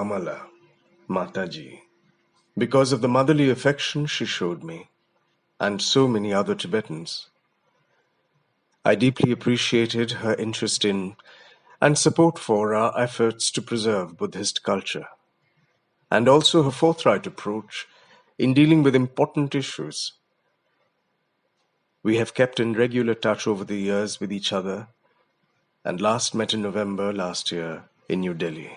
Amala, Mataji, because of the motherly affection she showed me, and so many other Tibetans. I deeply appreciated her interest in and support for our efforts to preserve Buddhist culture, and also her forthright approach in dealing with important issues. We have kept in regular touch over the years with each other, and last met in November last year in New Delhi.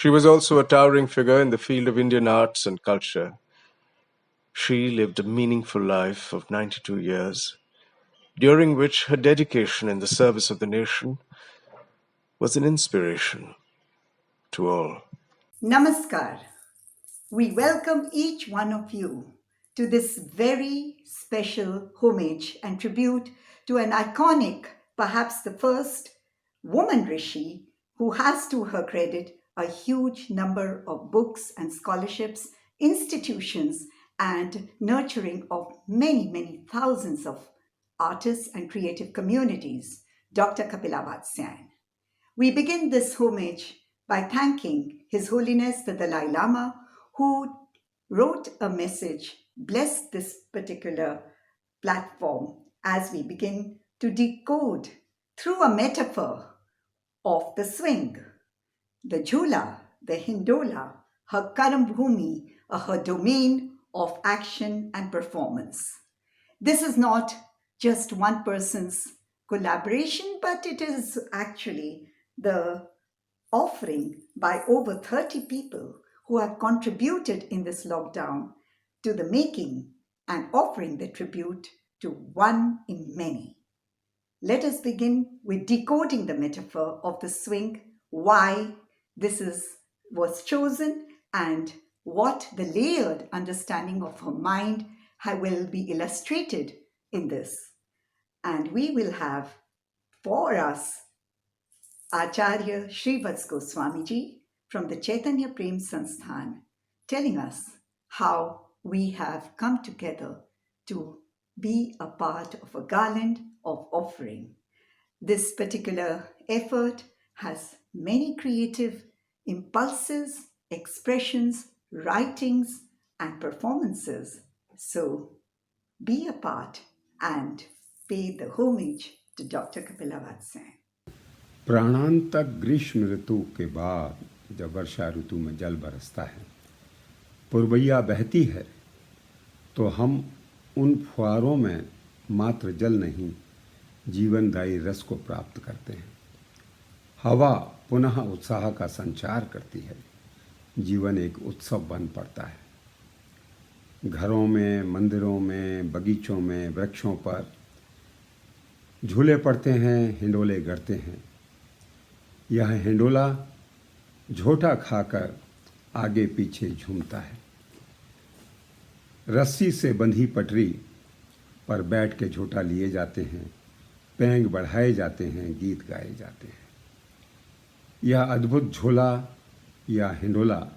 She was also a towering figure in the field of Indian arts and culture. She lived a meaningful life of 92 years, during which her dedication in the service of the nation was an inspiration to all. Namaskar. We welcome each one of you to this very special homage and tribute to an iconic, perhaps the first woman Rishi, who has to her credit a huge number of books and scholarships, institutions, and nurturing of many, many thousands of artists and creative communities, Dr. Kapila Vatsyayan. We begin this homage by thanking His Holiness the Dalai Lama, who wrote a message, blessed this particular platform as we begin to decode through a metaphor of the swing, the Jhoola, the Hindola, her Karam Bhumi, her domain of action and performance. This is not just one person's collaboration, but it is actually the offering by over 30 people who have contributed in this lockdown to the making and offering the tribute to one in many. Let us begin with decoding the metaphor of the swing, why this was chosen, and what the layered understanding of her mind will be illustrated in this. And we will have for us Acharya Srivats Goswami Ji from the Chaitanya Prem Sansthan, telling us how we have come together to be a part of a garland of offering. This particular effort has many creative impulses, expressions, writings, and performances. So be a part and pay the homage to Dr. Kapila Vatsyayan. प्राणांतक ग्रीष्म ऋतु के बाद जब वर्षा ऋतु में जल बरसता है, पुरवैया बहती है, तो हम उन फुहारों में मात्र जल नहीं, जीवनदायी रस को प्राप्त करते हैं। हवा पुनः उत्साह का संचार करती है, जीवन एक उत्सव बन पड़ता है। घरों में, मंदिरों में, बगीचों में, वृक्षों पर झूले पड़ते हैं, हिंडोले गढ़ते हैं। यह हिंडोला झोटा खाकर आगे पीछे झूमता है। रस्सी से बंधी पटरी पर बैठ के झोटा लिए जाते हैं, पैंग बढ़ाए जाते हैं, गीत गाए जाते हैं। यह अद्भुत झोला या हिंडोला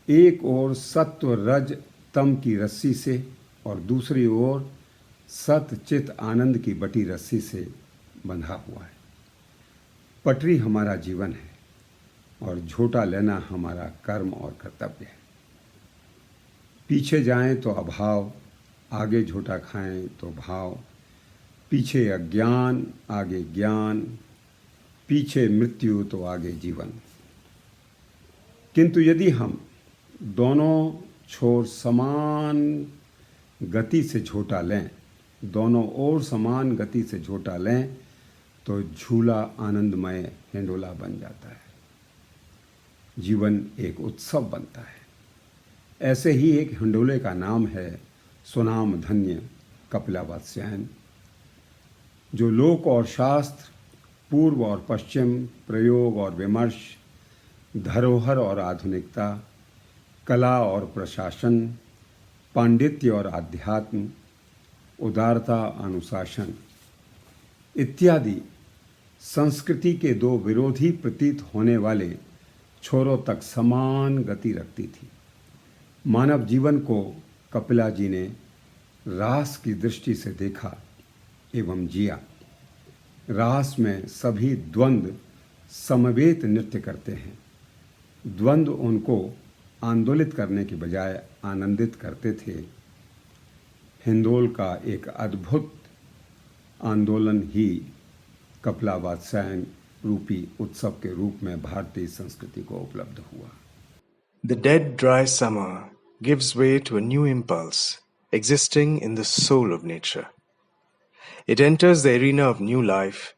एक ओर सत्व रज तम की रस्सी से और दूसरी ओर सत चित आनंद की बटी रस्सी से बंधा हुआ है। पटरी हमारा जीवन है और झोटा लेना हमारा कर्म और कर्तव्य है। पीछे जाएं तो अभाव, आगे झोटा खाएं तो भाव, पीछे अज्ञान आगे ज्ञान, पीछे मृत्यु तो आगे जीवन। किंतु यदि हम दोनों छोर समान गति से झोटा लें, दोनों ओर समान गति से झोटा लें, तो झूला आनंदमय हिंडोला बन जाता है। जीवन एक उत्सव बनता है। ऐसे ही एक हिंडोले का नाम है सुनाम धन्य कपिला वात्स्यायन, जो लोक और शास्त्र, पूर्व और पश्चिम, प्रयोग और विमर्श, धरोहर और आधुनिकता, कला और प्रशासन, पांडित्य और आध्यात्म, उदारता, अनुशासन इत्यादि संस्कृति के दो विरोधी प्रतीत होने वाले छोरों तक समान गति रखती थी। मानव जीवन को कपिला जी ने रास की दृष्टि से देखा एवं जिया। रास में सभी द्वंद्व समवेत नृत्य करते हैं। द्वंद्व उनको आंदोलित करने के बजाय आनंदित करते थे। हिंदोल का एक अद्भुत आंदोलन ही कपिला वात्स्यायन रूपी उत्सव के रूप में भारतीय संस्कृति को उपलब्ध हुआ। The dead, dry summer gives way to a new impulse existing in the soul of nature. It enters the arena of new life,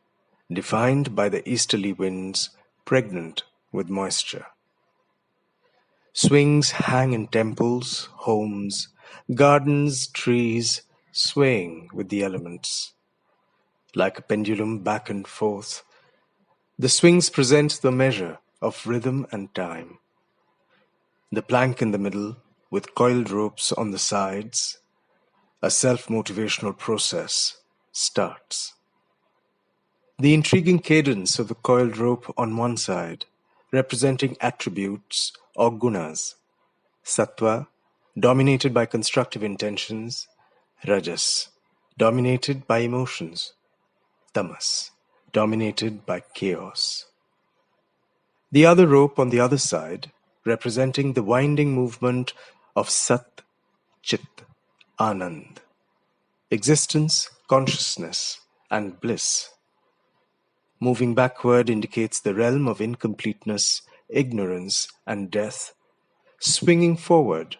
defined by the easterly winds, pregnant with moisture. Swings hang in temples, homes, gardens, trees, swaying with the elements. Like a pendulum back and forth, the swings present the measure of rhythm and time. The plank in the middle, with coiled ropes on the sides, a self-motivational process starts. The intriguing cadence of the coiled rope on one side, representing attributes or gunas, sattva, dominated by constructive intentions, rajas, dominated by emotions, tamas, dominated by chaos. The other rope on the other side, representing the winding movement of Sat, Chit, Anand, existence, consciousness, and bliss. Moving backward indicates the realm of incompleteness, ignorance, and death. Swinging forward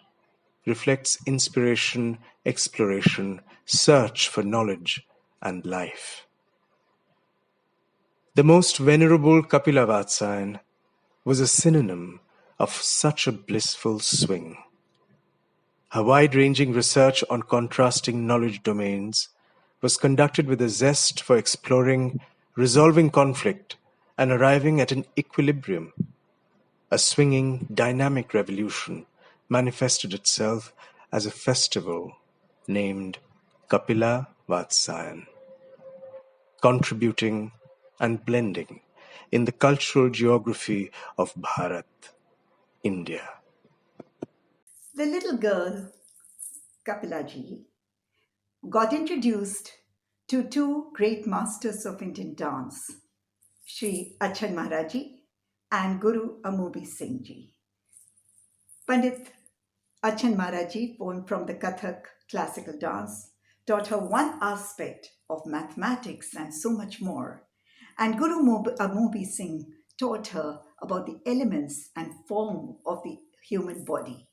reflects inspiration, exploration, search for knowledge, and life. The most venerable Kapila Vatsyayan was a synonym of such a blissful swing. Her wide-ranging research on contrasting knowledge domains was conducted with a zest for exploring, resolving conflict, and arriving at an equilibrium. A swinging, dynamic revolution manifested itself as a festival named Kapila Vatsyayan, contributing and blending in the cultural geography of Bharat, India. The little girl, Kapila Ji, got introduced to two great masters of Indian dance, Sri Acharya Maharaj Ji and Guru Amobi Singh Ji. Pandit Acharya Maharaj Ji, born from the Kathak classical dance, taught her one aspect of mathematics and so much more. And Guru Amobi Singh taught her about the elements and form of the human body.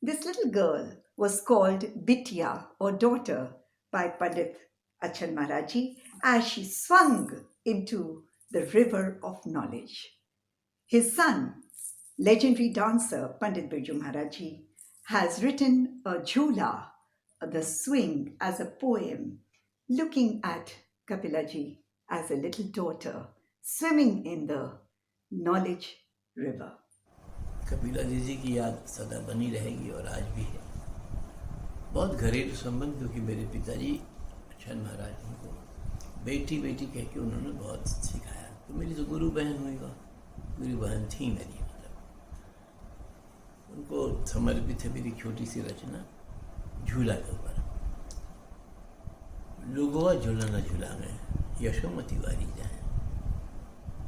This little girl was called Bitya or daughter by Pandit Acharya Maharaj Ji as she swung into the river of knowledge. His son, legendary dancer Pandit Birju Maharaj Ji, has written a Jhoola, the swing, as a poem looking at Kapila Ji as a little daughter swimming in the knowledge river. Kapila जी की याद सदा बनी रहेगी और आज भी है। बहुत घरेलू संबंध, क्योंकि मेरे पिताजी आचार्य महाराज उनको बेटी बेटी कह के उन्होंने बहुत सिखाया। तो मेरी तो गुरु बहन हुई, वह गुरु बहन थी मेरी, मतलब उनको समर्पित है मेरी छोटी सी रचना झूला के ऊपर। लोगों झूला न झूला में यशोमती वारी जाए,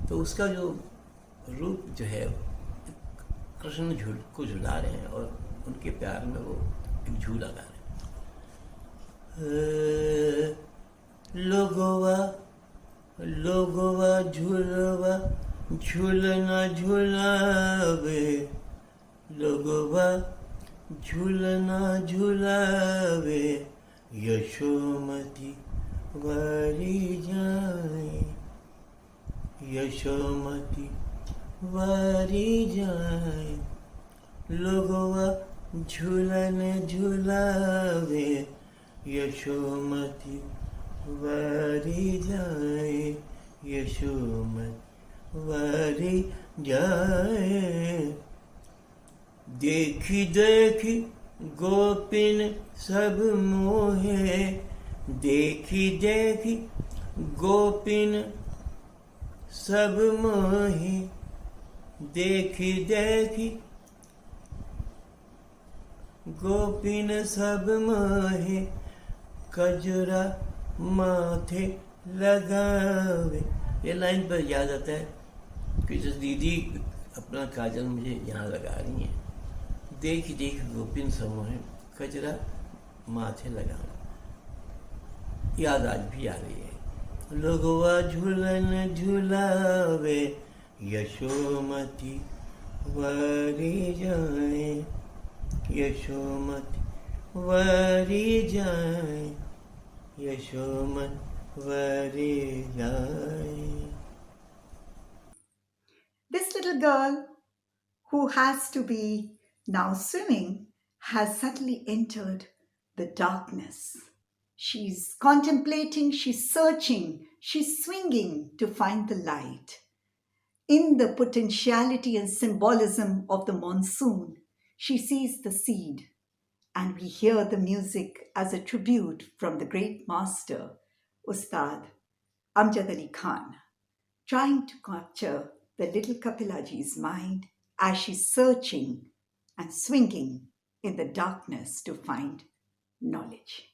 तो उसका जो रूप जो है कृष्ण को झुला रहे हैं और उनके प्यार में वो एक झूला गा रहे हैं। लोगोवा लोगोवा झूलवा झूलना झूलावे, लोगोवा झूलना झूलावे, यशोमती वारी जाए, यशोमती वारी जाए, लोगवा झूलन झूलावे, यशोमती वारी जाए, यशोमती वारी जाए। देखी देखी गोपिन सब मोहे, देखी देखी गोपिन सब मोहे, देखी देखी गोपिन सब मोहे, कजरा माथे लगावे। ये लाइन पर याद आता है कि जैसे दीदी अपना काजल मुझे यहाँ लगा रही हैं, देख देख गोपिन समूह कजरा माथे लगा, याद आज भी आ रही है। लोगवा झूलन झूलावे यशोमती वरी जाए, यशोमती वरी जाए, यशोमती वरी जाए। This little girl, who has to be now swimming, has suddenly entered the darkness. She's contemplating, she's searching, she's swinging to find the light. In the potentiality and symbolism of the monsoon, she sees the seed, and we hear the music as a tribute from the great master, Ustad Amjad Ali Khan, trying to capture the little Kapila Ji's mind as she's searching and swinging in the darkness to find knowledge.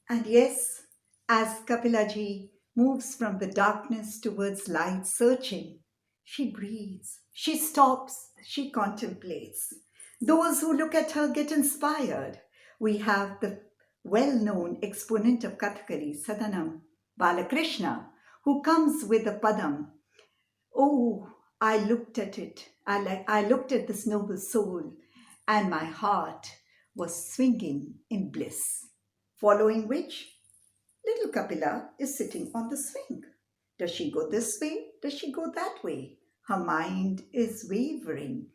And yes, as Kapila Ji moves from the darkness towards light searching, she breathes, she stops, she contemplates. Those who look at her get inspired. We have the well-known exponent of Kathakali, Sadanam Balakrishna, who comes with a padam. Oh, I looked at it. I looked at this noble soul, and my heart was swinging in bliss. Following which, little Kapila is sitting on the swing. Does she go this way? Does she go that way? Her mind is wavering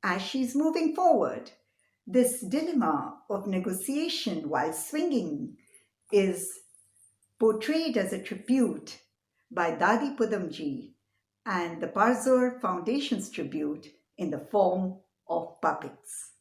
as she's moving forward. This dilemma of negotiation while swinging is portrayed as a tribute by Dadi Pudamji and the Parzor Foundation's tribute in the form of puppets.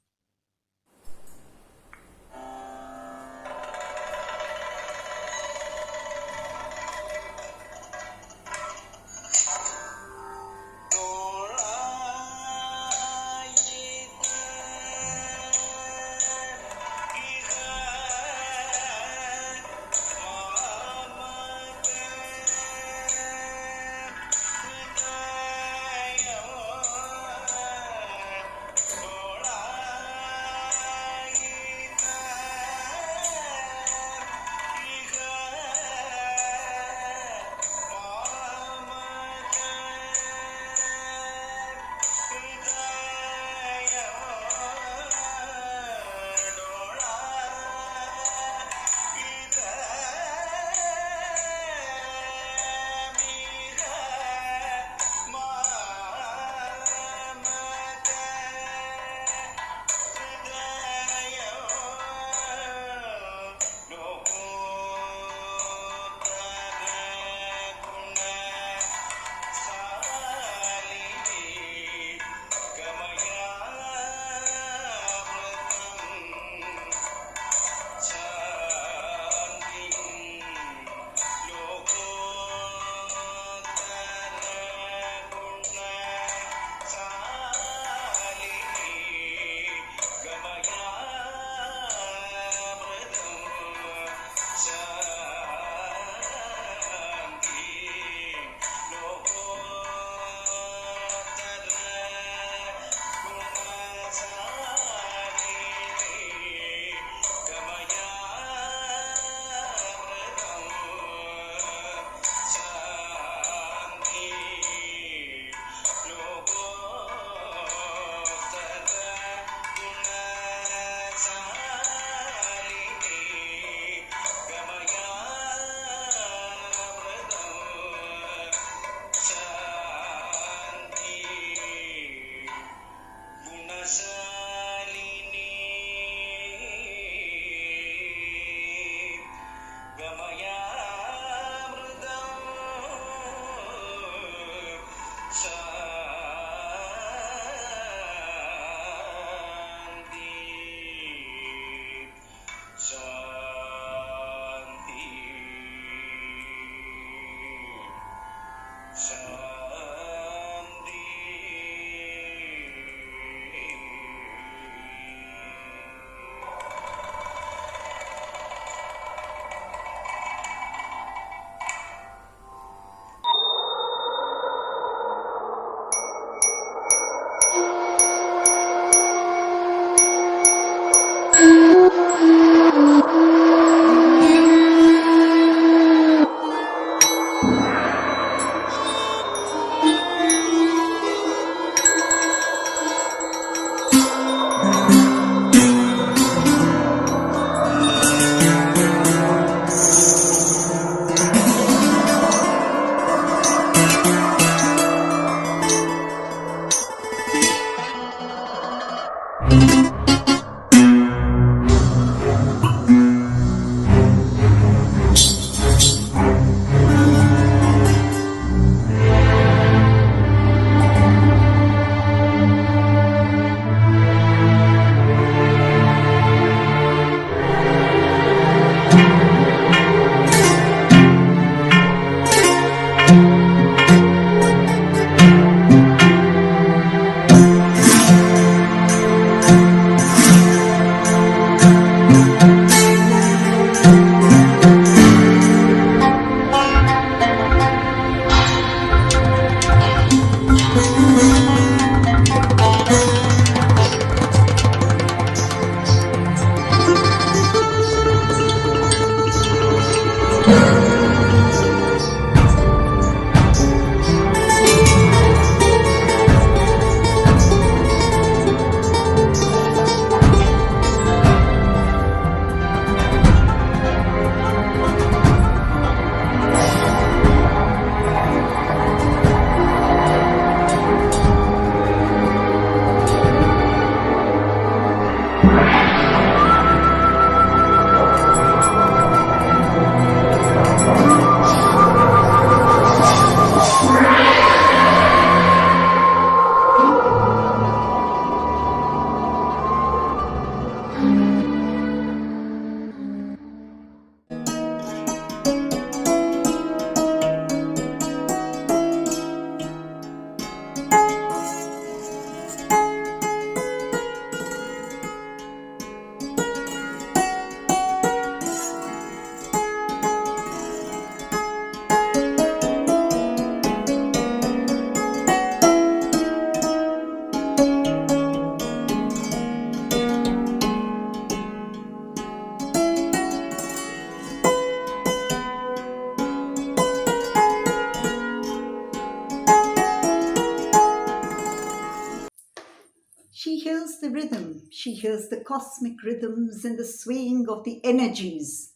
She hears the rhythm. She hears the cosmic rhythms and the swaying of the energies.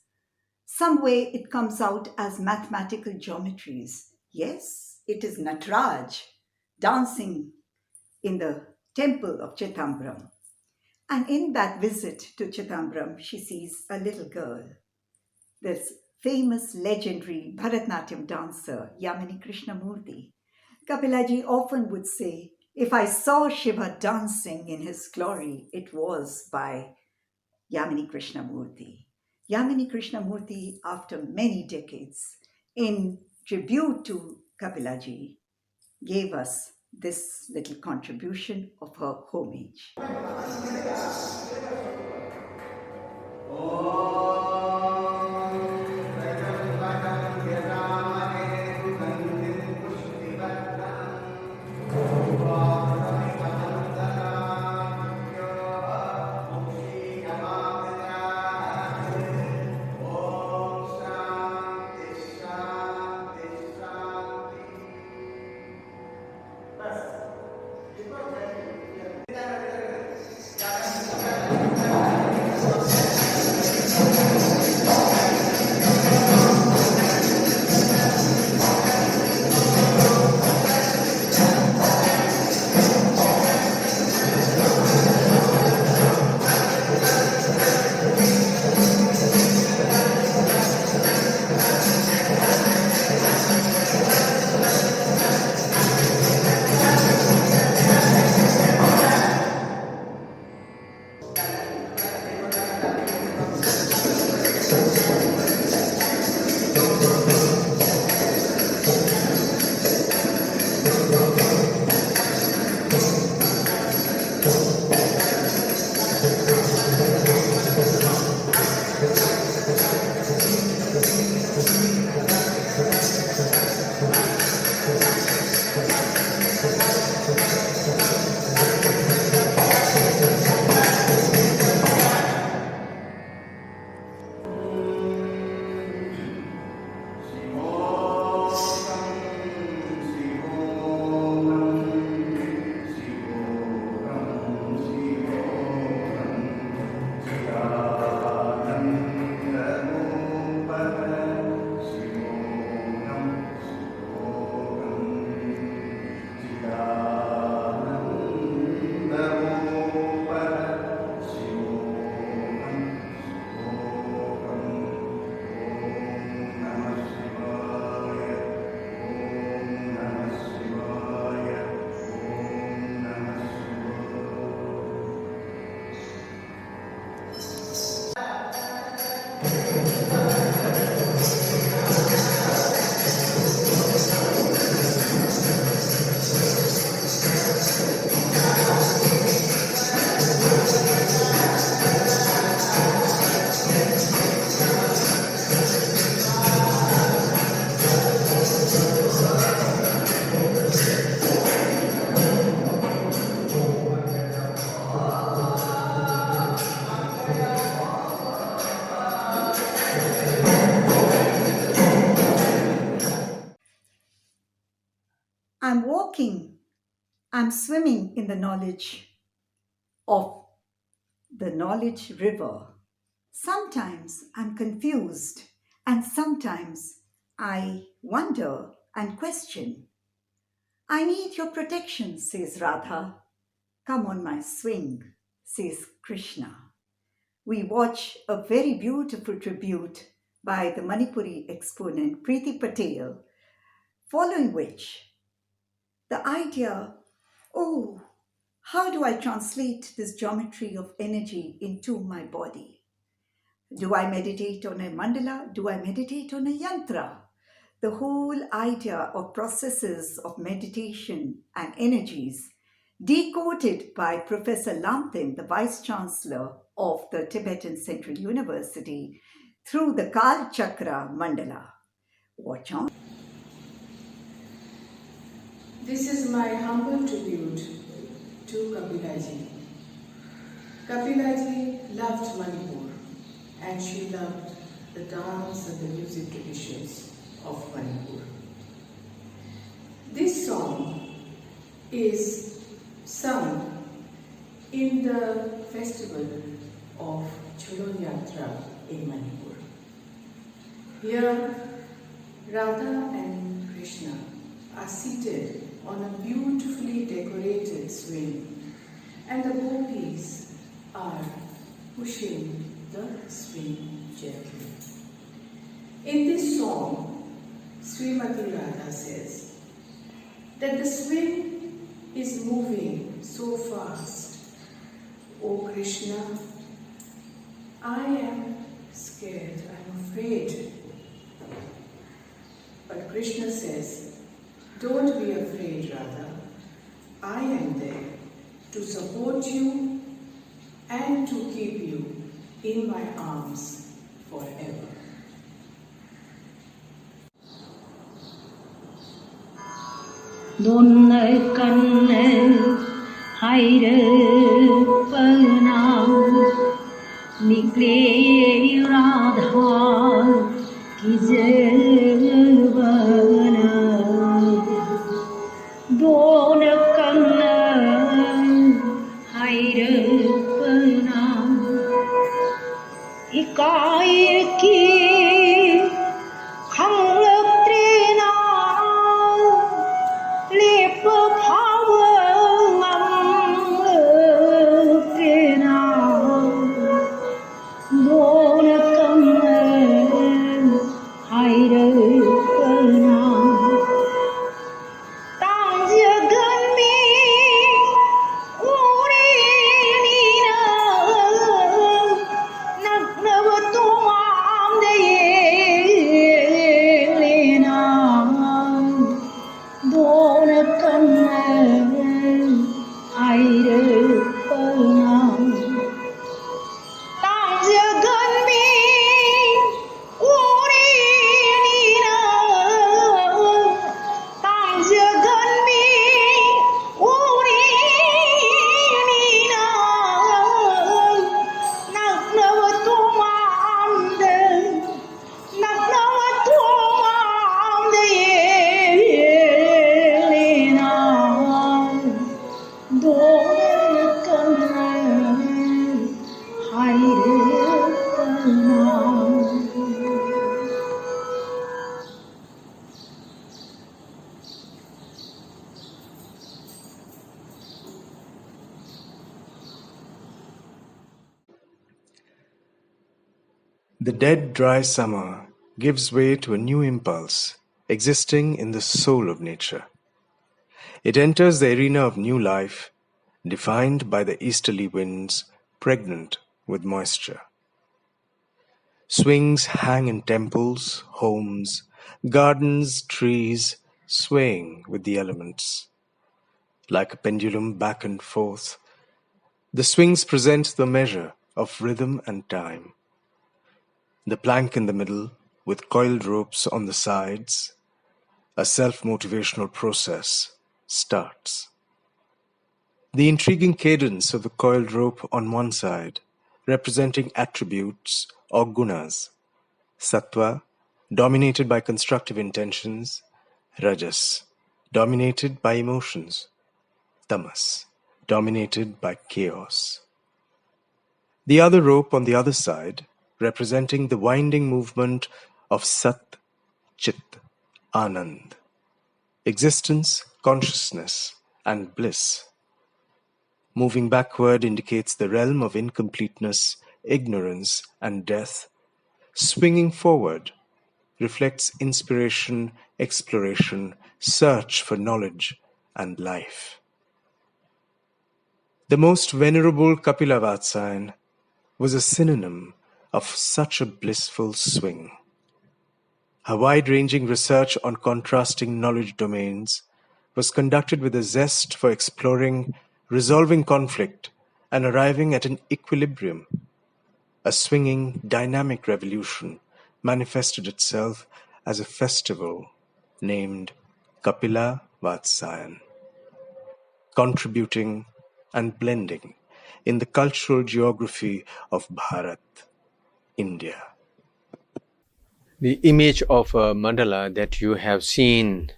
Some way it comes out as mathematical geometries. Yes, it is Nataraj dancing in the temple of Chitambram. And in that visit to Chitambram, she sees a little girl. This famous, legendary Bharatanatyam dancer, Yamini Krishnamurti. Kapila Ji often would say, if I saw Shiva dancing in his glory, it was by Yamini Krishnamurti. Yamini Krishnamurti, after many decades, in tribute to Kapila Ji, gave us this little contribution of her homage. I'm walking, I'm swimming in the knowledge of the knowledge river. Sometimes I'm confused, and sometimes I wonder and question. I need your protection, says Radha. Come on my swing, says Krishna. We watch a very beautiful tribute by the Manipuri exponent Preeti Patel, following which the idea, oh, how do I translate this geometry of energy into my body? Do I meditate on a mandala? Do I meditate on a yantra? The whole idea of processes of meditation and energies decoded by Professor Samten, the Vice-Chancellor of the Tibetan Central University, through the Kal Chakra Mandala. Watch on. This is my humble tribute to Kapila Ji. Kapila Ji loved Manipur, and she loved the dance and the music traditions of Manipur. This song is sung in the festival of Cholon Yatra in Manipur. Here, Radha and Krishna are seated on a beautifully decorated swing, and the gopis are pushing the swing gently. In this song, Srimati Radha says that the swing is moving so fast. O Krishna, I am scared, I am afraid. But Krishna says, don't be afraid, Radha. I am there to support you and to keep you in my arms forever. Donne kanne hayre panam nikle Radha ki jevana. Donne kanne hayre panam ikai ki khang trena lip power trena don come hide pana tang jagan me uri nina nagnav tumam de lena don come hide pana tang jagan me uri nina tang jagan me uri nina nagnav tumam de lena don come hide pana. The dead, dry summer gives way to a new impulse existing in the soul of nature. It enters the arena of new life, defined by the easterly winds, pregnant with moisture. Swings hang in temples, homes, gardens, trees, swaying with the elements. Like a pendulum back and forth, the swings present the measure of rhythm and time. The plank in the middle, with coiled ropes on the sides, a self-motivational process starts. The intriguing cadence of the coiled rope on one side, representing attributes or gunas, sattva, dominated by constructive intentions, rajas, dominated by emotions, tamas, dominated by chaos. The other rope on the other side, representing the winding movement of Sat, Chit, Anand, existence, consciousness, and bliss. Moving backward indicates the realm of incompleteness, ignorance, and death. Swinging forward reflects inspiration, exploration, search for knowledge, and life. The most venerable Kapila Vatsyayan was a synonym of such a blissful swing. Her wide-ranging research on contrasting knowledge domains was conducted with a zest for exploring, resolving conflict, and arriving at an equilibrium. A swinging, dynamic revolution manifested itself as a festival named Kapila Vatsyayan, contributing and blending in the cultural geography of Bharat, India. The image of a mandala that you have seen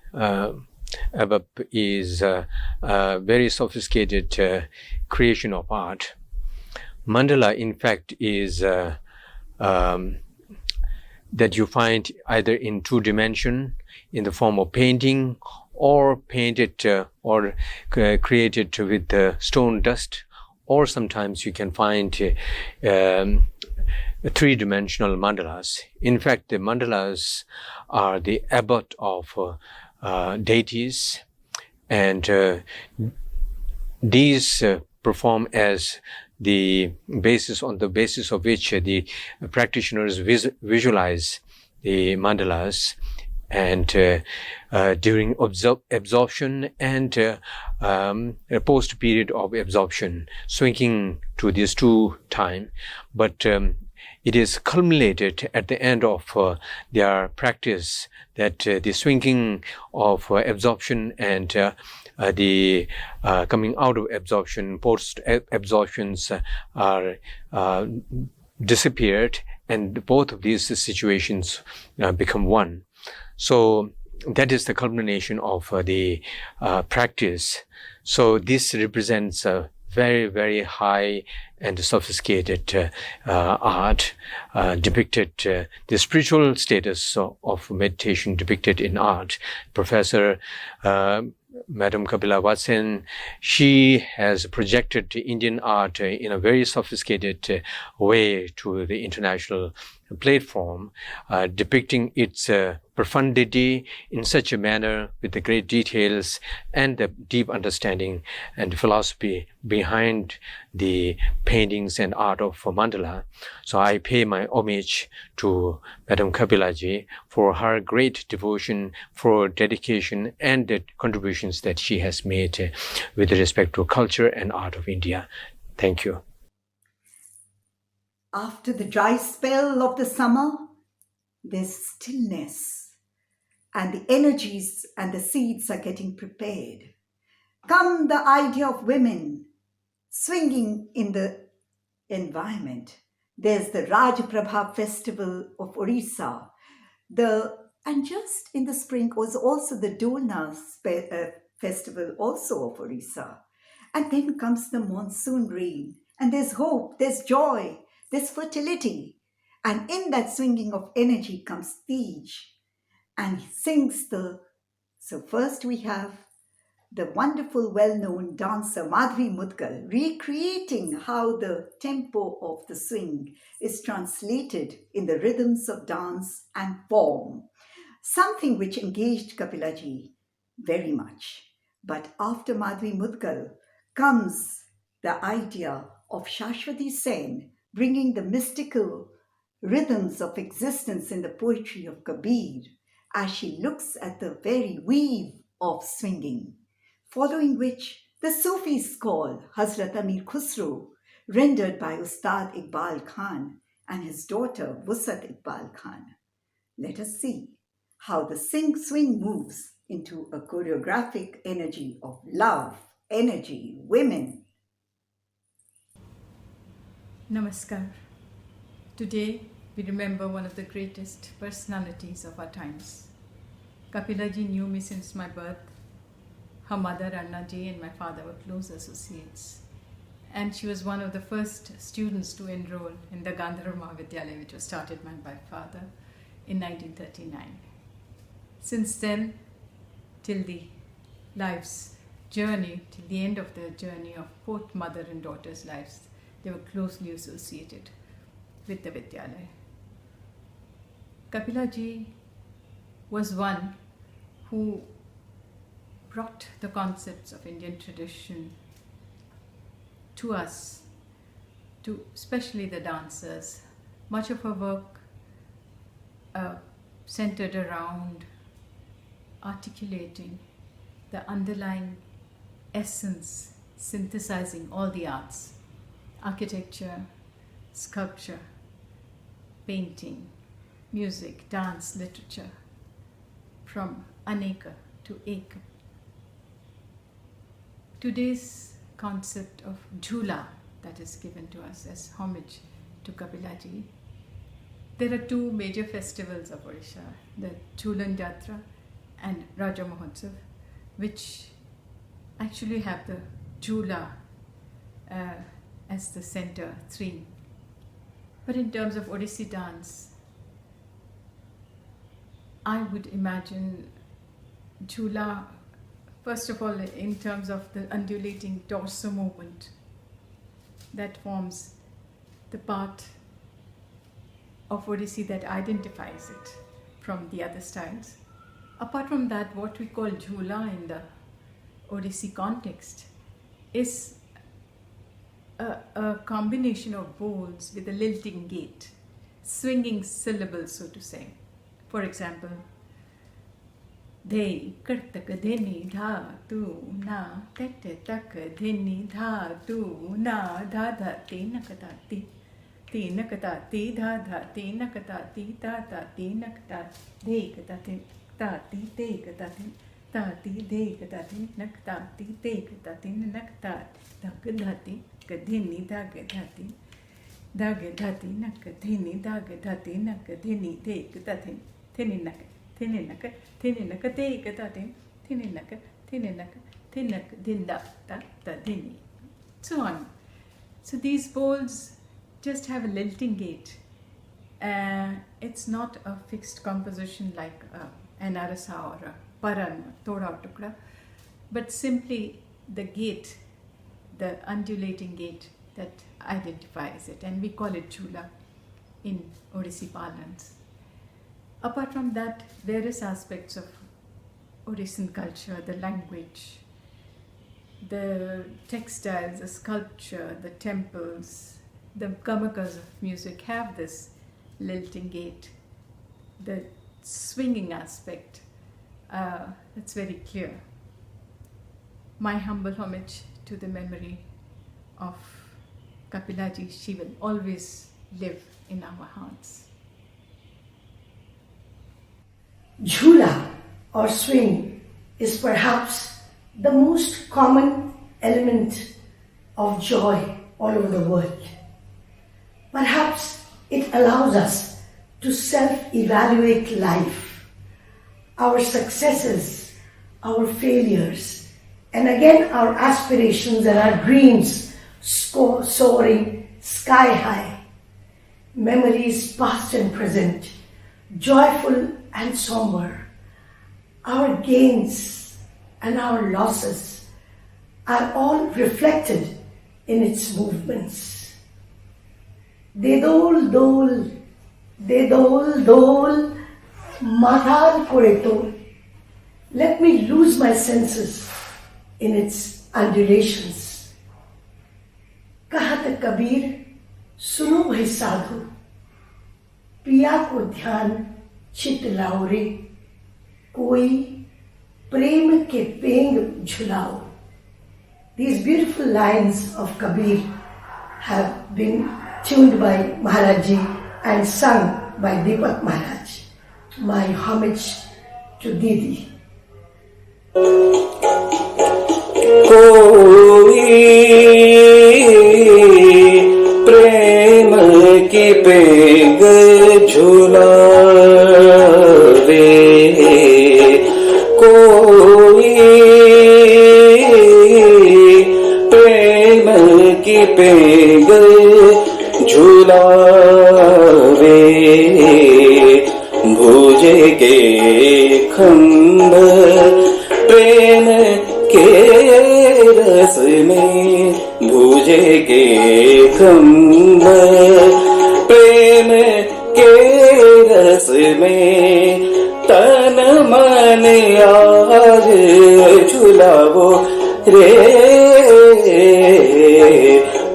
above is a very sophisticated creation of art. Mandala, in fact, is that you find either in two dimension in the form of painting, or painted or created with stone dust, or sometimes you can find three-dimensional mandalas. In fact, the mandalas are the abode of deities, and these perform as the basis on the basis of which the practitioners visualize the mandalas, and during absorption and post period of absorption, swinging to these two time, but it is culminated at the end of their practice that the swinging of absorption and the coming out of absorption, post absorptions are disappeared, and both of these situations become one. So that is the culmination of the practice. So this represents a very, very high and sophisticated art, depicted the spiritual status of meditation depicted in art. Professor Madam Kapila Vatsyayan, she has projected Indian art in a very sophisticated way to the international platform, depicting its profundity in such a manner with the great details and the deep understanding and philosophy behind the paintings and art of mandala. So I pay my homage to Madam Kapila Ji for her great devotion, for dedication and the contributions that she has made with respect to culture and art of India. Thank you. After the dry spell of the summer, there's stillness, and the energies and the seeds are getting prepared. Come the idea of women swinging in the environment. There's the Rajprabha festival of Orissa. And just in the spring was also the Dolna festival also of Orissa. And then comes the monsoon rain, and there's hope, there's joy, there's fertility. And in that swinging of energy comes Tej, and he sings so first we have the wonderful, well-known dancer Madhvi Mudgal recreating how the tempo of the swing is translated in the rhythms of dance and form, something which engaged Kapila Ji very much. But after Madhvi Mudgal comes the idea of Shashwati Sen bringing the mystical rhythms of existence in the poetry of Kabir as she looks at the very weave of swinging, following which the Sufis call Hazrat Amir Khusro, rendered by Ustad Iqbal Khan and his daughter Wusat Iqbal Khan. Let us see how the swing moves into a choreographic energy of love, energy, women. Namaskar. Today we remember one of the greatest personalities of our times. Kapila Ji knew me since my birth. Her mother Anna Ji and my father were close associates. And she was one of the first students to enroll in the Gandhara Mahavidyalaya, which was started by my father in 1939. Since then, till the life's journey, till the end of the journey of both mother and daughter's lives, they were closely associated with the Vidyalaya. Kapila Ji was one who brought the concepts of Indian tradition to us, to especially the dancers. Much of her work centered around articulating the underlying essence, synthesizing all the arts: architecture, sculpture, painting, music, dance, literature, from aneka to eka. Today's concept of Jhoola that is given to us as homage to Kapila Ji. There are two major festivals of Orissa, the Jhulan Jatra and Raja Mahotsav. which actually have the Jhoola as the center theme. But in terms of Odissi dance, I would imagine Jhoola, first of all, in terms of the undulating torso movement that forms the part of Odissi that identifies it from the other styles. Apart from that, what we call Jhoola in the Odissi context is a combination of bowls with a lilting gait, swinging syllables, so to say. For example, de kartak dheni dha tu na tet tak dheni dha tu na dha dha te nakatati te nakatati dha dha te nakatati ta ta te nakata de katati ta ti te katati ta ti de katati nakatati te katati nakata takadhati kadhini dagadhati dagadhati nakadhini dagadhati nakadhini de katati thininaka thininaka thininaka te katati thininaka thininaka thinak dinda ta ta dhini, so on. So these bowls just have a lilting gait. It's not a fixed composition like an arasa or a paran, thoda tukra, but simply the gait, the undulating gait that identifies it, and we call it Jhoola in Odissi parlance. Apart from that, various aspects of Odissan culture, the language, the textiles, the sculpture, the temples, the gamakas of music have this lilting gait, the swinging aspect. That's very clear. My humble homage to the memory of Kapila Ji. She will always live in our hearts. Jhoola or swing is perhaps the most common element of joy all over the world. Perhaps it allows us to self-evaluate life, our successes, our failures, and again our aspirations and our dreams soaring sky high, memories past and present, joyful and somber, our gains and our losses are all reflected in its movements. De dol dol, mathar kore tol. Let me lose my senses in its undulations. Kahat Kabir, suno bhai sadhu, piya ko dhyan chit lao re, koi prem ke peng jhulao. These beautiful lines of Kabir have been tuned by Maharaj Ji and sung by Deepak Maharaj. My homage to Didi. कोई प्रेम की peg झुलावे, कोई प्रेम की peg झुलावे, भुजे के खंड प्रेम के रस में, भुजे के खंड प्रेम के रस में, तन मन आज झुलावो रे,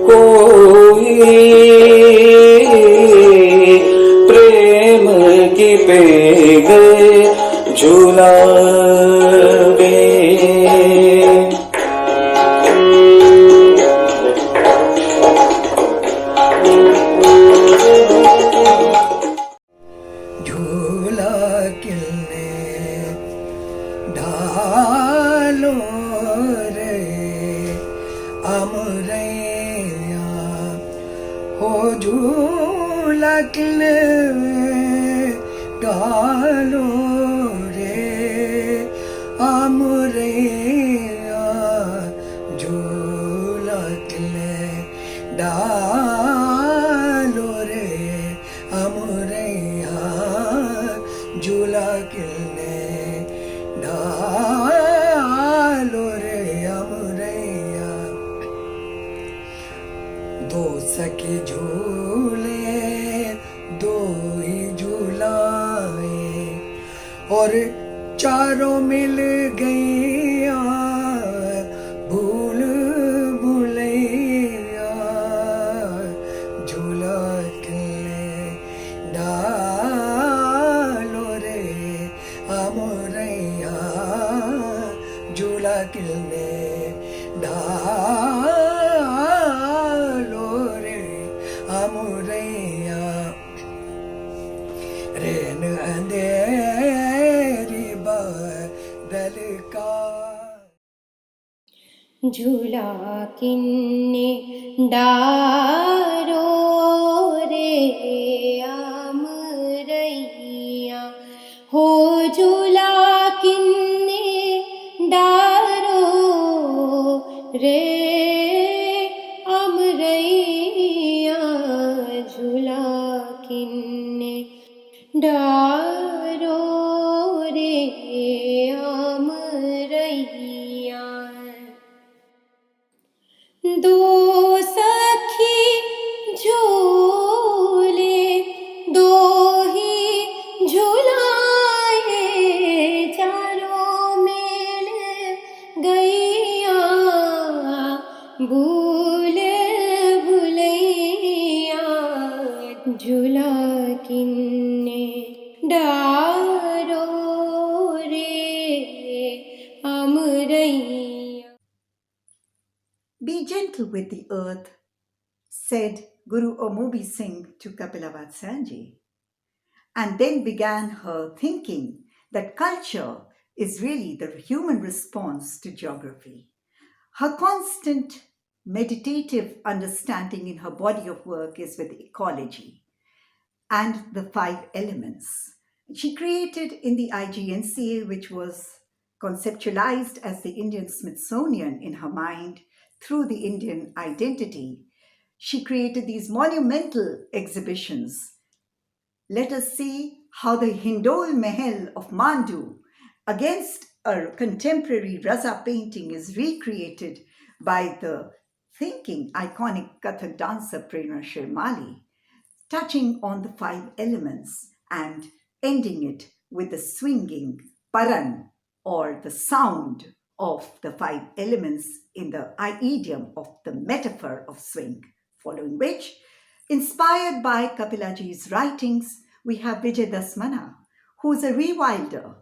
कोई प्रेम की पेग झुलावे। झूला किलने ढालो रे अमरैया हो, झूला किलने ढालो रे अमरैया डालो रे अमुरैया झूला किलने डालो रे अमुरैया दो सखी झूले दो ही झूलाए और चारों मिल गईया भूल भुलैया झूला किलने डालो रे अमुरैया झूला किलने डालो रे अमुरैया रेन अंधेरी बादल का झूला किन्ने डारो रे अमरैया हो झूला किन्ने डारो रे अमरैया झूला किन्ने डारो रे अमरैया दो सखी झूले दो ही झूलाए चारों मिल गईया भूल भुलैया झूला किन्ने डारो रे Amraiya. Be gentle with the earth, said Guru Omobi Singh to Kapila Vatsyayan, and then began her thinking that culture is really the human response to geography. Her constant meditative understanding in her body of work is with ecology and the 5 elements. She created in the IGNCA, which was conceptualized as the Indian Smithsonian in her mind through the Indian identity. She created these monumental exhibitions. Let us see how the Hindol Mahal of Mandu, against a contemporary Raza painting, is recreated by the thinking iconic Kathak dancer Prerna Sharmali, touching on the 5 elements and ending it with the swinging paran, or the sound of the 5 elements in the idiom of the metaphor of swing. Following which, inspired by Kapilaji's writings, we have Vijay Dasmana, who is a rewilder.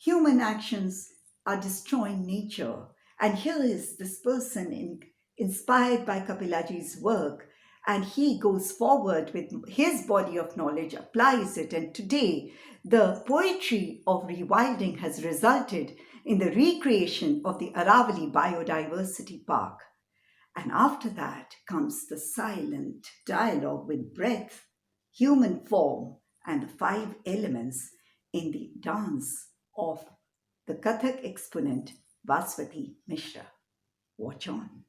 Human actions are destroying nature, and here is this person inspired by Kapilaji's work, and he goes forward with his body of knowledge, applies it, and today the poetry of rewilding has resulted in the recreation of the Aravali Biodiversity Park. And after that comes the silent dialogue with breath, human form, and the 5 elements in the dance of the Kathak exponent Vaswati Mishra. Watch on.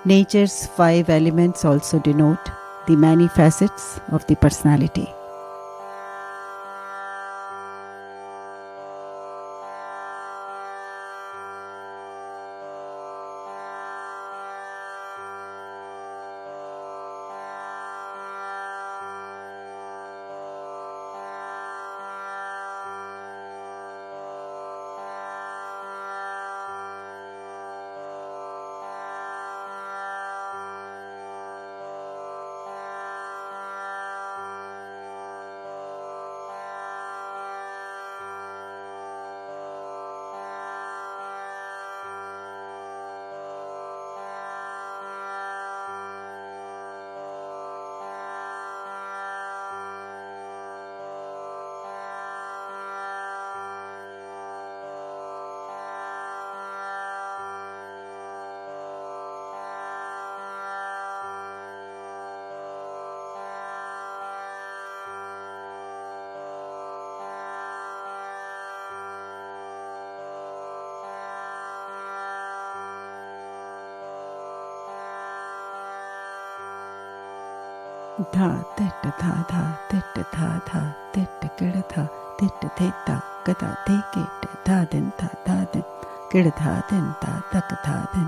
Nature's 5 elements also denote the many facets of the personality. Tha titta tha tha titta tha tha titta kida tha titta theta kata tekita tha den kida tha den ta taka tha den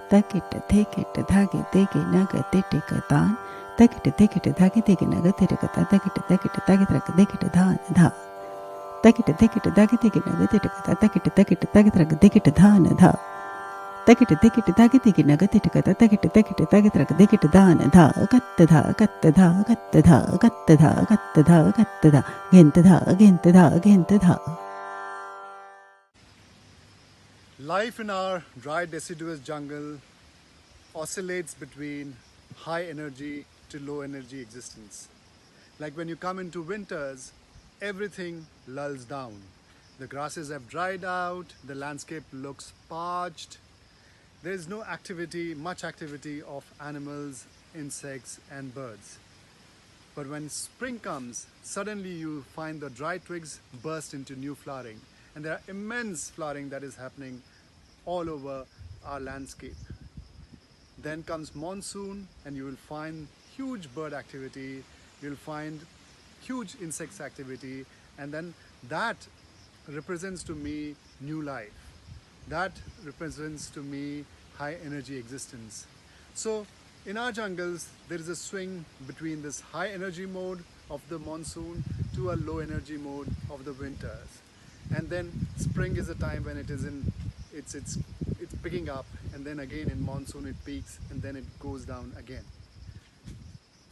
takita tekita dhage teke naga titta katan takita tekita dhage teke naga titta kata takita takita takita dekita dha dha takita tekita dhage teke naga titta kata takita takita takita dekita dha dha takita tekita dhage teke naga titta kata takita takita takita dekita dha dha katta dha katta dha katta dha katta dha katta dha katta dha genta dha genta dha genta dha. Life in our dry deciduous jungle oscillates between high energy to low energy existence. Like when you come into winters, everything lulls down. The grasses have dried out, the landscape looks parched. There is no activity, much activity of animals, insects and birds. But when spring comes, suddenly you find the dry twigs burst into new flowering. And there are immense flowering that is happening all over our landscape. Then comes monsoon and you will find huge bird activity, you'll find huge insects activity, and then that represents to me new life. That represents to me high energy existence. So in our jungles, there is a swing between this high energy mode of the monsoon to a low energy mode of the winters. And then spring is a time when it is in it's picking up, and then again in monsoon it peaks and then it goes down again.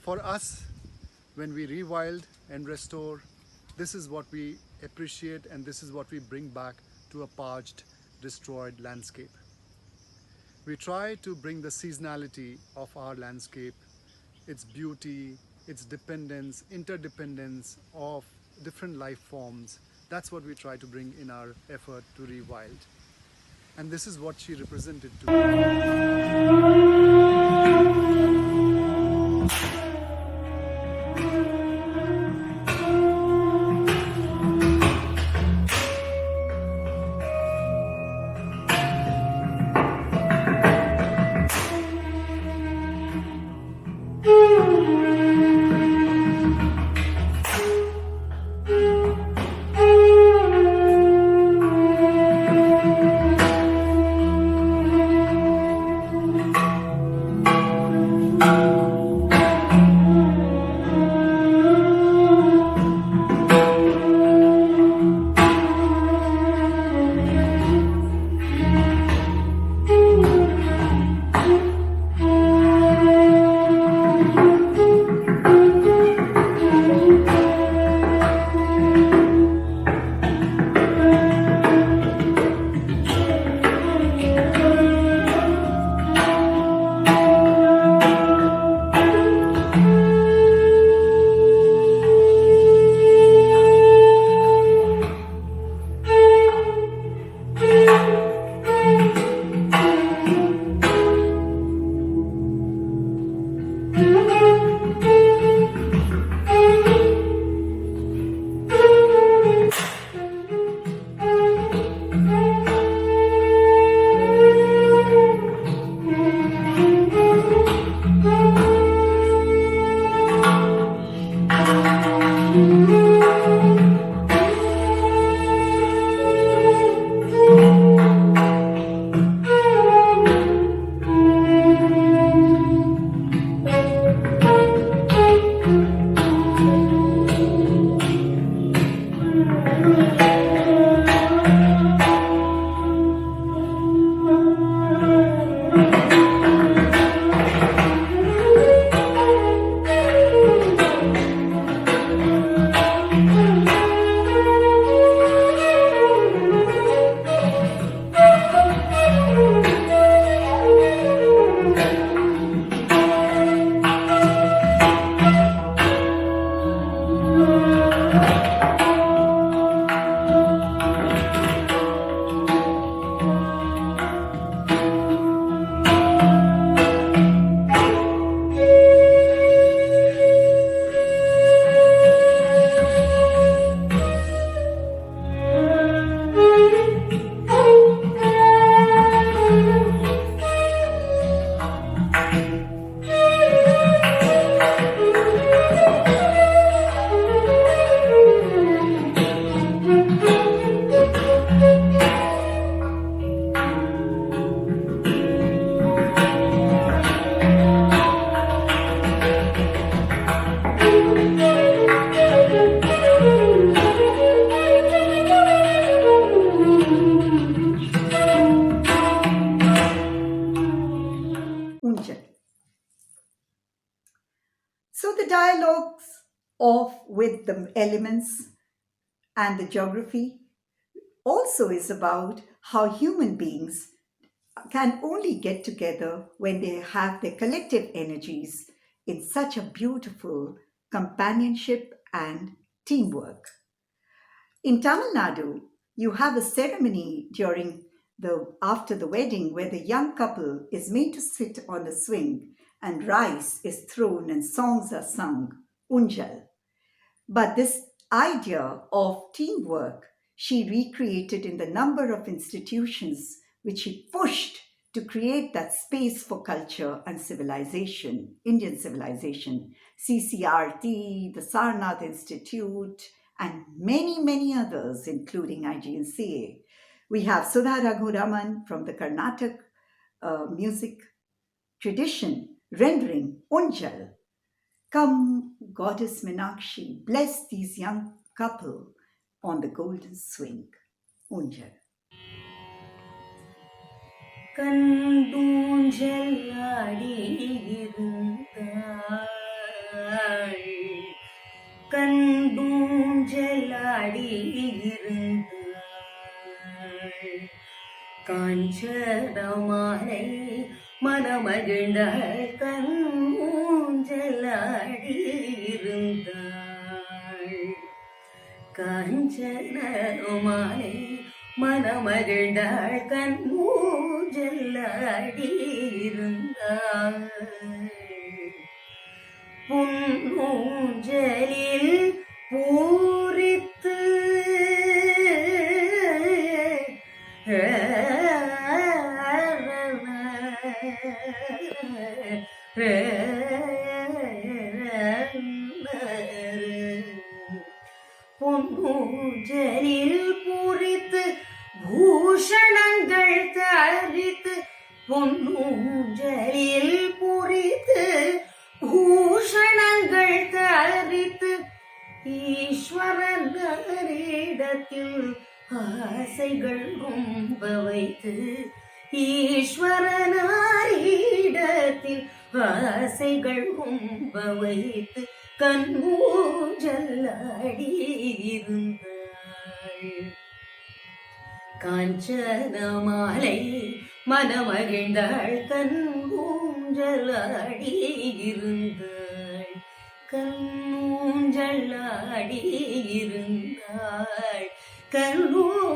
For us, when we rewild and restore, this is what we appreciate and this is what we bring back to a parched, destroyed landscape. We try to bring the seasonality of our landscape, its beauty, its dependence, interdependence of different life forms. That's what we try to bring in our effort to rewild. And this is what she represented to me. with the elements and the geography also is about how human beings can only get together when they have their collective energies in such a beautiful companionship and teamwork. In Tamil Nadu, you have a ceremony after the wedding where the young couple is made to sit on a swing and rice is thrown and songs are sung, Unjal. But this idea of teamwork she recreated in the number of institutions which she pushed to create that space for culture and civilization, Indian civilization, CCRT, the Sarnath Institute, and many, many others, including IGNCA. We have Sudha Raghuraman from the Carnatic music tradition rendering Unjal. Come, Goddess Meenakshi, bless these young couple on the golden swing. Unjal. Kanchanamalai மனமகிழ்ந்தாள் கண்மூஞ்சலாடி இருந்தாள் காஞ்சனமாலை மனமகிழ்ந்தாள் கண்மூஞ்சலாடி இருந்தாள் பொன்னூஞ்சலில் பூரித்து பொன்னூஞ்சலில் பூரித்து பூஷணங்கள் தரித்து பொன்னூஞ்சலில் பூரித்து பூஷணங்கள் தரித்து ஈஸ்வரனிடத்தில் ஆசைகள் ரொம்ப வைத்து ஈஸ்வரனாரிடத்தில் ஆசைகள் ரொம்ப வைத்து கண்மூஞ்சலாடி இருந்தாள் காஞ்சனமாலை மனமகிழ்ந்தாள் கண்மூஞ்சலாடி இருந்தாள் கண்மூஞ்சலாடி இருந்தாள் கண்மூஞ்சலாடி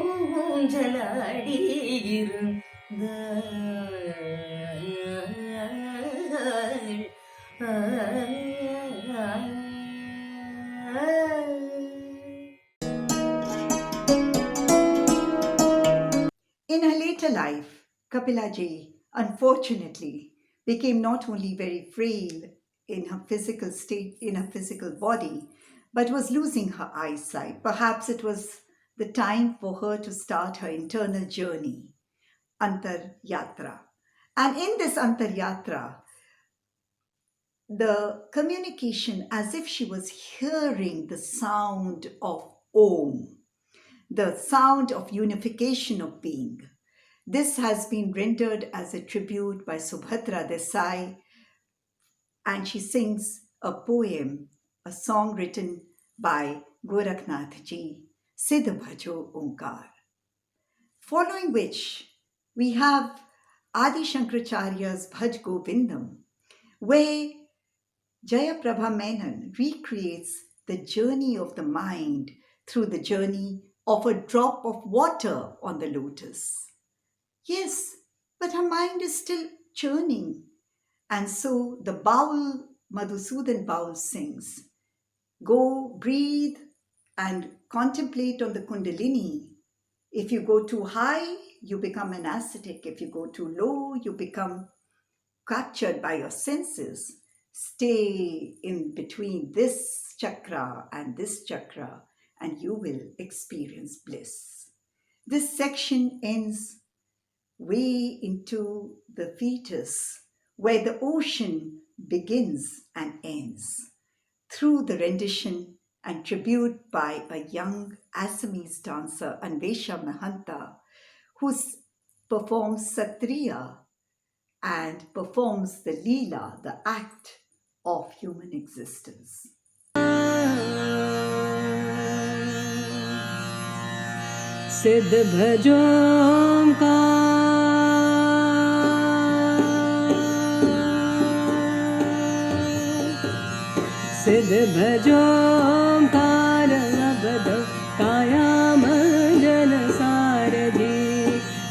In her later life, Kapila Ji, unfortunately, became not only very frail in her physical state, in her physical body, but was losing her eyesight. Perhaps it was the time for her to start her internal journey, Antar Yatra. And in this Antar Yatra, the communication, as if she was hearing the sound of Om, the sound of unification of being. This has been rendered as a tribute by Subhadra Desai, and she sings a poem, a song written by Gorakhnath Ji, Siddh Bhajo Onkar. Following which, we have Adi Shankaracharya's Bhaj Govindam, where Jayaprabha Menon recreates the journey of the mind through the journey of a drop of water on the lotus. Yes, but her mind is still churning. And so the Bahl, Madhusudan Bahl sings, go breathe and contemplate on the Kundalini. If you go too high, you become an ascetic. If you go too low, you become captured by your senses. Stay in between this chakra and you will experience bliss. This section ends way into the fetus, where the ocean begins and ends, through the rendition and tribute by a young Assamese dancer, Anvesha Mahanta, who performs Satriya and performs the Leela, the act of human existence. सिद्ध भजों का सिद्ध भजों car अबद काया मंजन सारथी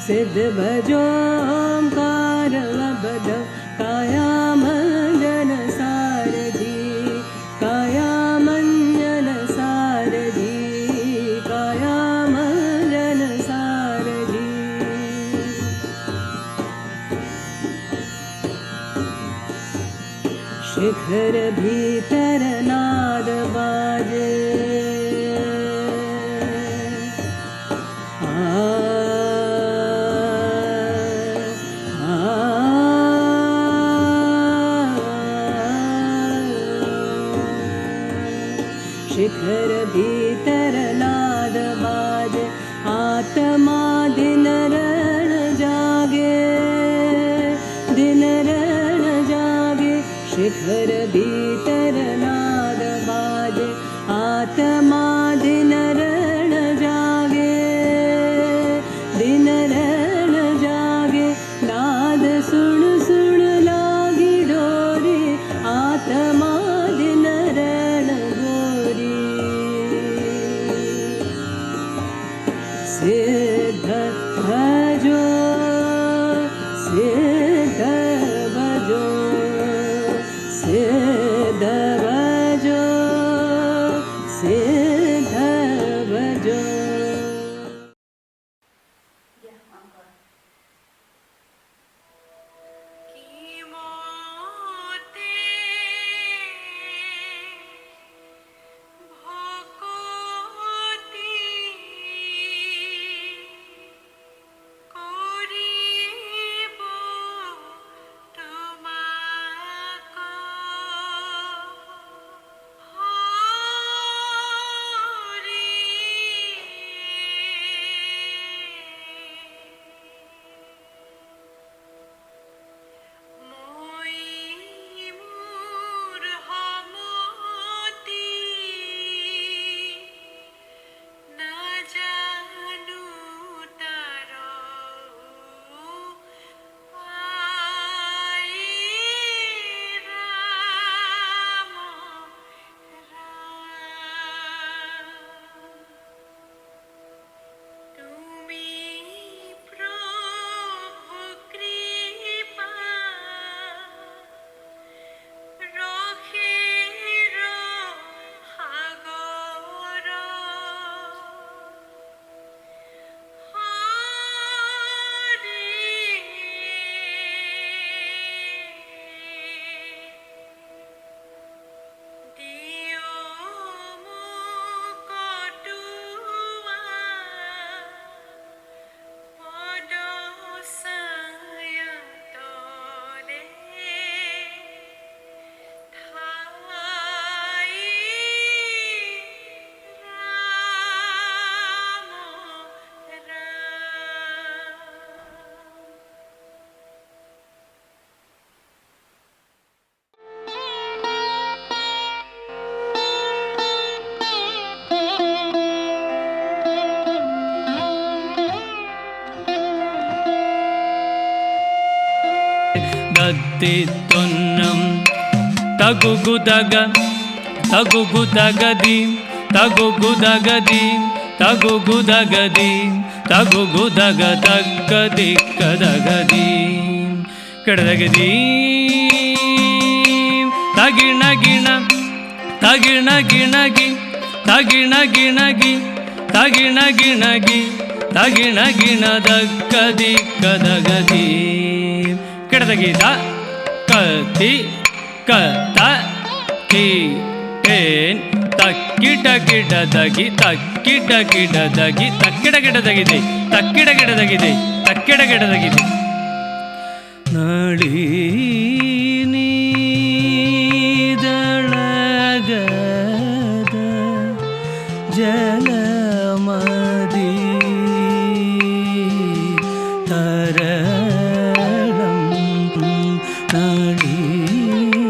सिद्ध भजों car अबद काया मंजन सारथी काया मंजन सारथी काया मंजन सारथी शिखर भीतर नाद बाजे शिखर भीतर नाद बाजे आत्मा दिन रण जागे दिन रण जागे शिखर भीतर नाद बाजे आत्मा दिन रण जागे दिन रण जागे नाद सुन सुन लागी डोरी आत्मा दिन रण गोरी सिद्ध भजो सिद्ध भजो सिद्ध भजो सिद्ध भजो Tunnam Tagugudaga Tagugudagadim Tagugudagadim Tagugudagadim Tagugudagadagadim Kadagadim Tagirna Girna Tagirna Girnagi Tagirna Girnagi Tagirna Girnagi Tagirna Girna Dagadikadagadim Kadagida Kati Kata Ki Ten Takida Gida Dagi Takida Gida Dagi Takida Gida Dagi Takida Gida Dagi Takida Gida Dagi Nalini Dalagada Jalamadi Tararam Nalini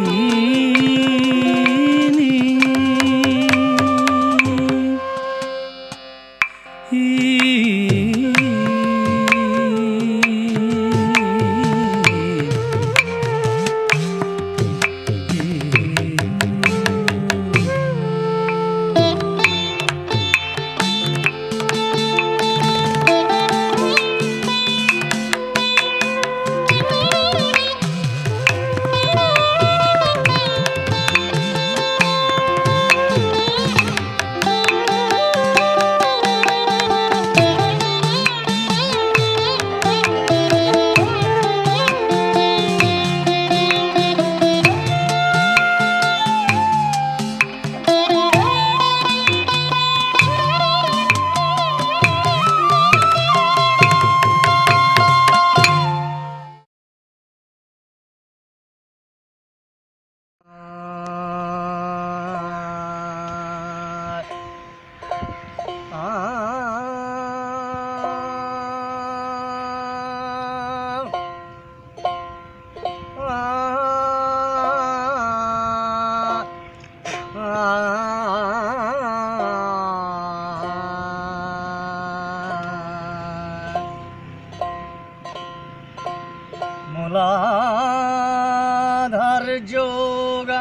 मूलाधार जोगा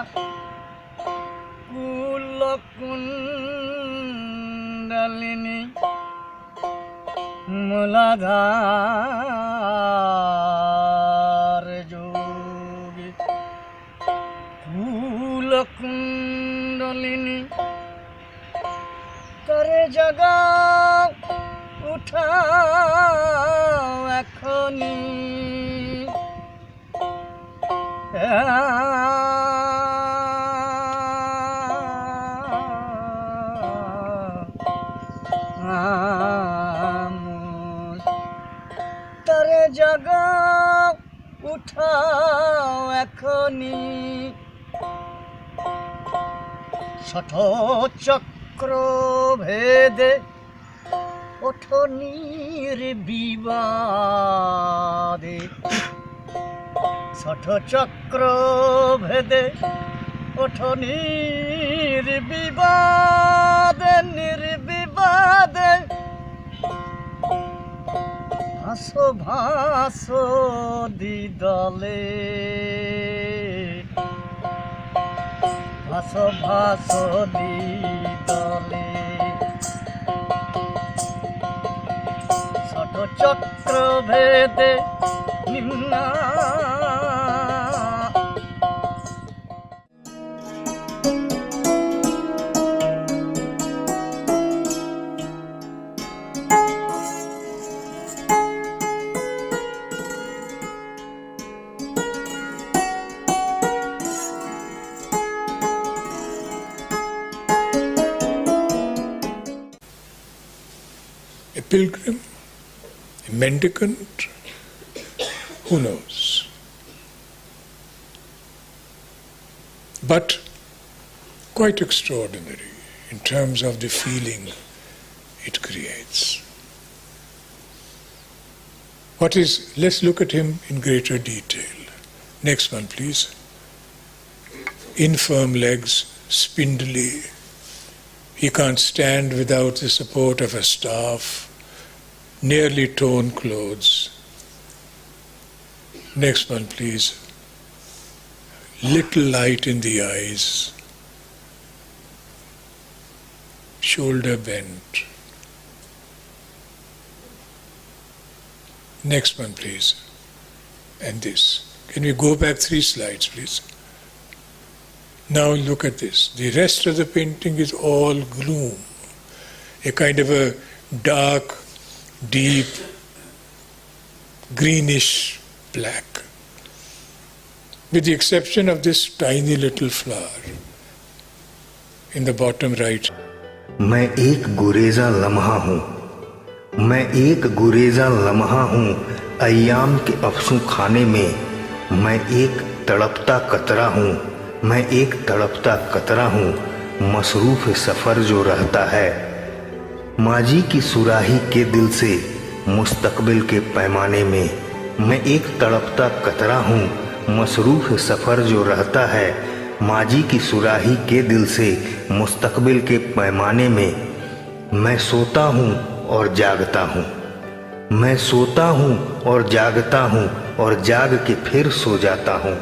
कुल कुंडलिनी मूलाधार जोगी कुल कुंडलिनी करे जगा उठा एखनी তারে জাগা উঠাও এখনি শত চক্র ভেদে ওঠো নির্বিবাদে শত চক্র ভেদে ওঠো নির্বিবাদে নির্বিবাদে ভাসো ভাসো দিদলে ভাসো ভাসো দিদলে শত চক্র ভেদে নিম্না A pilgrim, a mendicant, who knows? But quite extraordinary in terms of the feeling it creates. Let's look at him in greater detail. Next one, please. Infirm legs, spindly. He can't stand without the support of a staff, nearly torn clothes. Next one, please. Little light in the eyes, shoulder bent. Next one, please. And this. Can we go back 3 slides, please? Now look at this. The rest of the painting is all gloom. A kind of a dark, deep, greenish black. With the exception of this tiny little flower in the bottom right. मैं एक गुरेजा लम्हा हूँ, मैं एक गुरेजा लम्हा हूँ अय्याम के अफसों खाने में, मैं एक तड़पता कतरा हूँ, मैं एक तड़पता कतरा हूँ मसरूफ सफ़र जो रहता है, माजी की सुराही के दिल से मुस्तकबिल के पैमाने में, मैं एक तड़पता कतरा हूँ मसरूफ सफ़र जो रहता है, माजी की सुराही के दिल से मुस्तकबिल के पैमाने में, मैं सोता हूँ और जागता हूँ। मैं सोता हूँ और जागता हूँ और जाग के फिर सो जाता हूँ।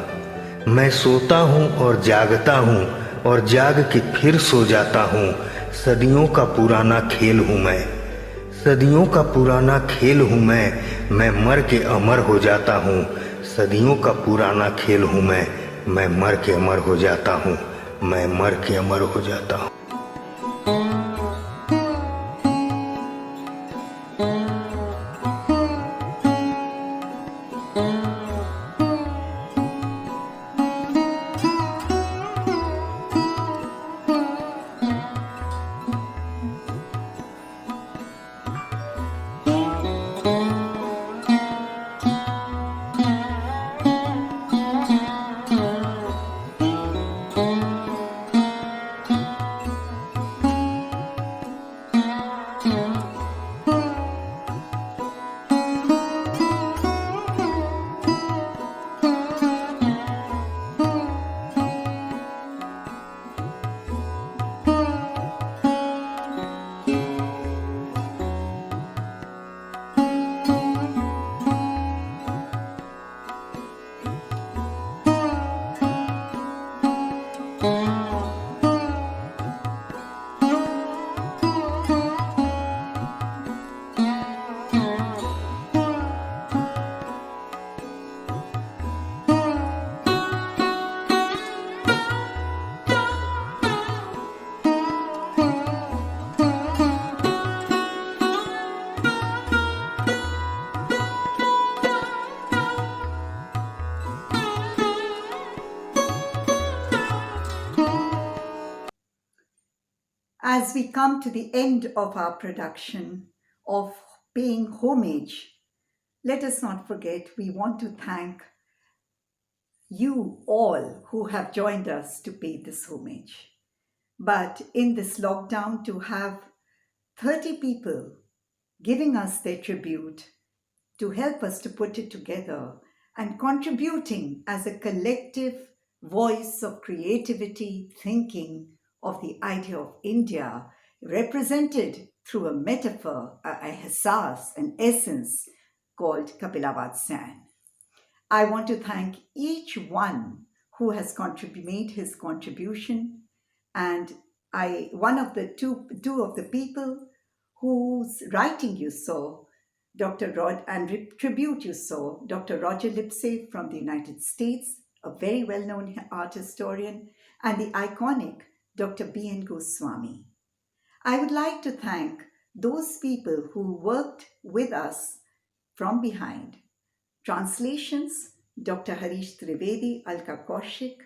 मैं सोता हूँ और जागता हूँ और जाग के फिर सो जाता हूँ। सदियों का पुराना खेल हूँ मैं, सदियों का पुराना खेल हूँ मैं मर के अमर हो जाता हूँ। सदियों का पुराना खेल हूँ मैं मर के अमर हो जाता हूँ, मैं मर के अमर हो जाता हूँ। As we come to the end of our production of paying homage, let us not forget we want to thank you all who have joined us to pay this homage. But in this lockdown, to have 30 people giving us their tribute to help us to put it together and contributing as a collective voice of creativity, thinking of the idea of India, represented through a metaphor, a hisas, an essence called Kapila Vatsyayan. I want to thank each one who has made his contribution, and one of the two of the people whose writing you saw, and tribute you saw, Dr. Roger Lipsey from the United States, a very well-known art historian, and the iconic Dr. B.N. Goswami. I would like to thank those people who worked with us from behind. Translations, Dr. Harish Trivedi, Alka Kaushik.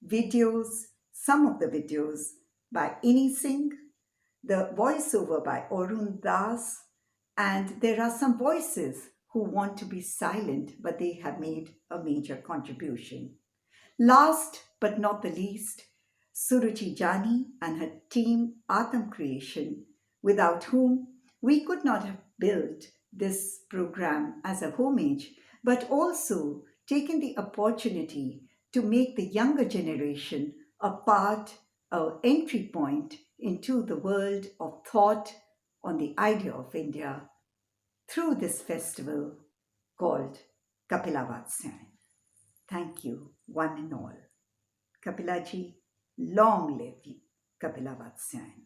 Videos, some of the videos by Ini Singh. The voiceover by Arun Das. And there are some voices who want to be silent, but they have made a major contribution. Last but not the least, Suruchi Jani and her team Atam Creation, without whom we could not have built this program as a homage, but also taken the opportunity to make the younger generation an entry point into the world of thought on the idea of India through this festival called Kapila Vatsyayan. Thank you, one and all. Kapila Ji, long live Kapila Vatsyayan.